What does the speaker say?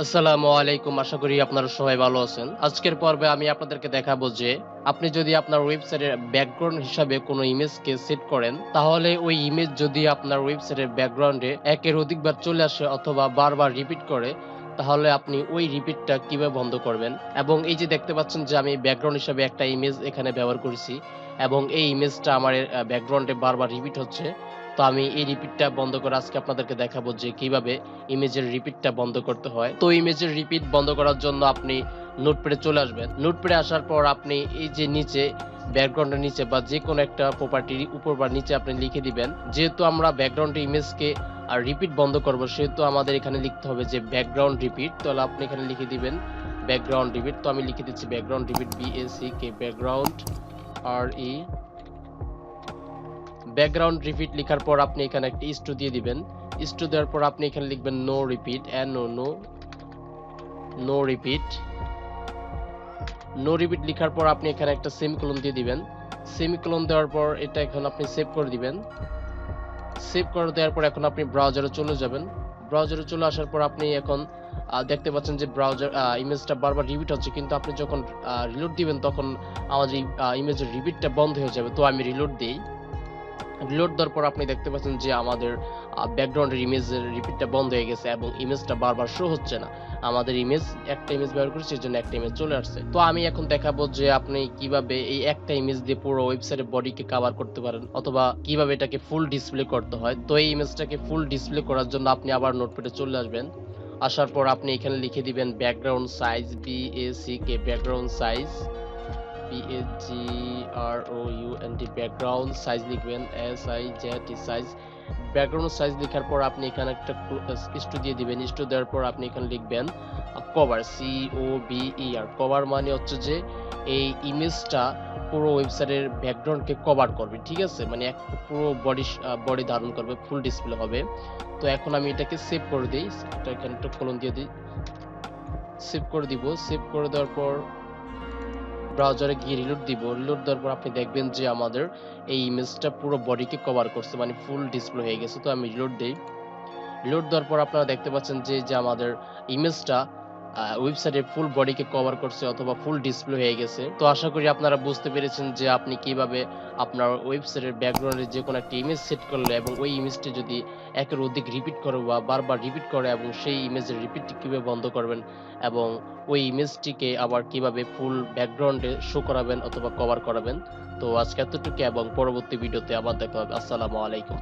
আসসালামু আলাইকুম। আশা করি আপনারা সবাই ভালো আছেন। আজকের পর্বে আমি আপনাদেরকে দেখাবো যে আপনি যদি আপনার ওয়েবসাইটের ব্যাকগ্রাউন্ড হিসাবে কোনো ইমেজকে সেট করেন, তাহলে ওই ইমেজ যদি আপনার ওয়েবসাইটের ব্যাকগ্রাউন্ডে একের অধিকবার চলে আসে অথবা বারবার রিপিট করে, তাহলে আপনি ওই রিপিটটা কিভাবে বন্ধ করবেন। এবং এই যে দেখতে পাচ্ছেন যে আমি ব্যাকগ্রাউন্ড হিসাবে একটা ইমেজ এখানে ব্যবহার করেছি এবং এই ইমেজটা আমার ব্যাকগ্রাউন্ডে বারবার রিপিট হচ্ছে। তো আমি এই রিপিটটা বন্ধ করে আজকে আপনাদেরকে দেখাবো যে কিভাবে ইমেজের রিপিটটা বন্ধ করতে হয়। তো ইমেজের রিপিট বন্ধ করার জন্য আপনি নোটপ্যাডে চলে আসবেন। নোটপ্যাডে আসার পর আপনি এই যে নিচে ব্যাকগ্রাউন্ডের নিচে বা যেকোনো একটা প্রপার্টির উপর বা নিচে আপনি লিখে দিবেন। যেহেতু আমরা ব্যাকগ্রাউন্ডে ইমেজকে রিপিট বন্ধ করব, সেহেতু আমাদের এখানে লিখতে হবে যে ব্যাকগ্রাউন্ড রিপিট। তাহলে আপনি এখানে লিখে দিবেন ব্যাকগ্রাউন্ড রিপিট। তো আমি লিখে দিচ্ছি background repeat, BACK background RE। Background repeat লিখার পর আপনি এখানে একটা ইস্টু দিয়ে দিবেন। ইস্টু দেওয়ার পর আপনি এখানে লিখবেন no repeat, no repeat. No repeat লিখার পর আপনি এখানে একটা সেমিকোলন দিয়ে দিবেন। সেমিকোলন দেওয়ার পর এটা এখন আপনি সেভ করে দিবেন। সেভ করে দেওয়ার পর এখন আপনি ব্রাউজারে চলে যাবেন। ব্রাউজারে চলে আসার পর আপনি এখন দেখতে পাচ্ছেন যে ব্রাউজার ইমেজটা বারবার রিপিট হচ্ছে, কিন্তু আপনি যখন রিলোড দিবেন তখন আমাদের ইমেজের রিপিটটা বন্ধ হয়ে যাবে। তো আমি রিলোড দেই। রিলোড দেওয়ার পর আপনি দেখতে পাচ্ছেন যে আমাদের ব্যাকগ্রাউন্ডের ইমেজের রিপিটটা বন্ধ হয়ে গেছে এবং ইমেজটা বারবার শো হচ্ছে না। আমাদের একটা ইমেজ ব্যবহার করেছি, এর জন্য একটা ইমেজ চলে আসছে। তো আমি এখন দেখাবো যে আপনি কিভাবে এই একটা ইমেজ দিয়ে পুরো ওয়েবসাইটের বডিকে কভার করতে পারেন অথবা কিভাবে এটাকে ফুল ডিসপ্লে করতে হয়। তো এই ইমেজটাকে ফুল ডিসপ্লে করার জন্য আপনি আবার নোটপ্যাডে চলে আসবেন। আসার পর আপনি এখানে লিখে দিবেন background size, BACK background size, BAGROUND background size লিখবেন, SIZ সাইজ। ব্যাকগ্রাউন্ড সাইজ লেখার পর আপনি এখানে একটা ইস্টু দিয়ে দিবেন। ইস্টু দেওয়ার পর আপনি এখানে লিখবেন কভার, COVER। কভার মানে হচ্ছে যে এই ইমেজটা পুরো ওয়েবসাইটের ব্যাকগ্রাউন্ডকে কভার করবে, ঠিক আছে? মানে পুরো বডি ধারণ করবে, ফুল ডিসপ্লে হবে। তো এখন আমি এটাকে সেভ করে দিই। এটা এখানে একটা কোলন দিয়ে দিই, সেভ করে দিব। সেভ করে দেওয়ার পর ব্রাউজারে গিয়ে রিলোড দিব। রিলোড দেওয়ার পর আপনি দেখবেন যে আমাদের এই ইমেজটা পুরো বডিকে কভার করছে, মানে ফুল ডিসপ্লে হয়ে গেছে। তো আমি রিলোড দেই। রিলোড দেওয়ার পর আপনারা দেখতে পাচ্ছেন যে আমাদের ইমেজটা ওয়েবসাইটের ফুল বডিকে কভার করছে অথবা ফুল ডিসপ্লে হয়ে গেছে। তো আশা করি আপনারা বুঝতে পেরেছেন যে আপনি কিভাবে আপনার ওয়েবসাইটের ব্যাকগ্রাউন্ডে যেকোনো একটা ইমেজ সেট করলে এবং ওই ইমেজটি যদি একের অধিক রিপিট করে বা বারবার রিপিট করে এবং সেই ইমেজের রিপিটটি কিভাবে বন্ধ করবেন এবং ওই ইমেজটিকে আবার কিভাবে ফুল ব্যাকগ্রাউন্ডে শো করাবেন অথবা কভার করাবেন। তো আজকে এতটুকু এবং পরবর্তী ভিডিওতে আবার দেখা হবে। আসসালামু আলাইকুম।